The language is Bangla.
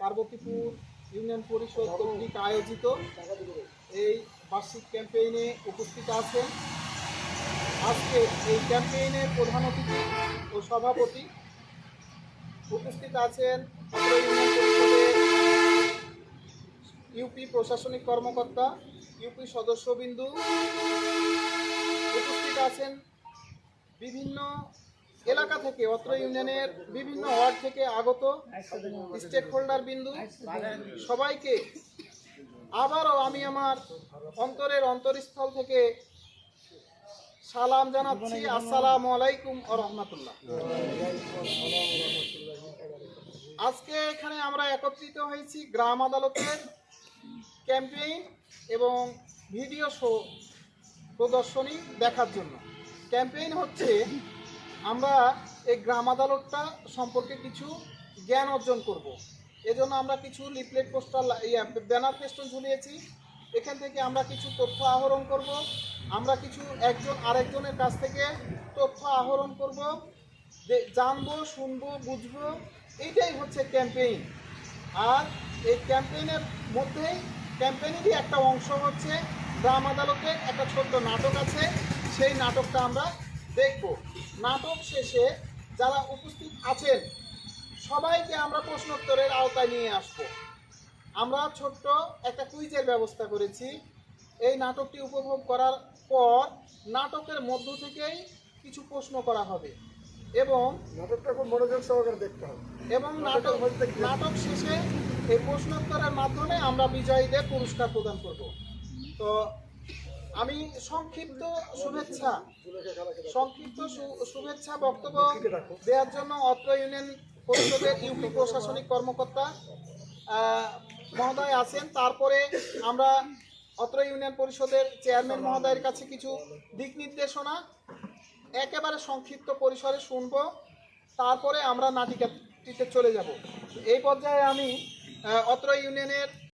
পার্বতীপুর ইউনিয়ন পরিষদ কর্তৃক আয়োজিত এই বার্ষিক ক্যাম্পেইনে উপস্থিত আছেন। আজকে এই ক্যাম্পেইনের প্রধান অতিথি ও সভাপতি উপস্থিত আছেন ইউনিয়ন পরিষদের ইউপি প্রশাসনিক কর্মকর্তা, ইউপি সদস্যবিন্দু, উপস্থিত আছেন বিভিন্ন এলাকা থেকে, অত্র ইউনিয়নের বিভিন্ন ওয়ার্ড থেকে আগত স্টেক হোল্ডার বিন্দু। সবাইকে আবারও আমি আমার অন্তরের অন্তরস্থল থেকে সালাম জানাচ্ছি। আসসালামু আলাইকুম ওয়া রাহমাতুল্লাহ। আজকে এখানে আমরা একত্রিত হয়েছি গ্রাম আদালতের ক্যাম্পেইন এবং ভিডিও শো প্রদর্শনী দেখার জন্য। ক্যাম্পেইন হচ্ছে আমরা এই গ্রাম আদালতটা সম্পর্কে কিছু জ্ঞান অর্জন করব। এজন্য আমরা কিছু লিফলেট, পোস্টার, ব্যানার ফেস্টুন ঝুলিয়েছি। এখান থেকে আমরা কিছু তথ্য আহরণ করব। আমরা কিছু একজন আরেকজনের কাছ থেকে তথ্য আহরণ করব, জানবো, শুনবো, বুঝবো। এইটাই হচ্ছে ক্যাম্পেইন। আর এই ক্যাম্পেইনের মধ্যেই ক্যাম্পেইনেরই একটা অংশ হচ্ছে গ্রাম আদালতের একটা ছোট্ট নাটক আছে। সেই নাটকটা আমরা দেখব। নাটক শেষে যারা উপস্থিত আছেন সবাইকে আমরা প্রশ্নোত্তরের আওতায় নিয়ে আসব। আমরা ছোট্ট একটা কুইজের ব্যবস্থা করেছি। এই নাটকটি উপভোগ করার পর নাটকের মধ্য থেকেই কিছু প্রশ্ন করা হবে এবং নাটকটা খুব মনোযোগ সহকারে দেখতে হবে এবং নাটক শেষে এই প্রশ্নোত্তরের মাধ্যমে আমরা বিজয়ীদের পুরস্কার প্রদান করব। তো আমি সংক্ষিপ্ত শুভেচ্ছা বক্তব্য দেওয়ার জন্য অত্র ইউনিয়ন পরিষদের ইউপি প্রশাসনিক কর্মকর্তা মহোদয় আছেন। তারপরে আমরা অত্র ইউনিয়ন পরিষদের চেয়ারম্যান মহোদয়ের কাছে কিছু দিক নির্দেশনা একেবারে সংক্ষিপ্ত পরিসরে শুনব। তারপরে আমরা নাটিকাটিতে চলে যাব। এই পর্যায়ে আমি অত্র ইউনিয়নের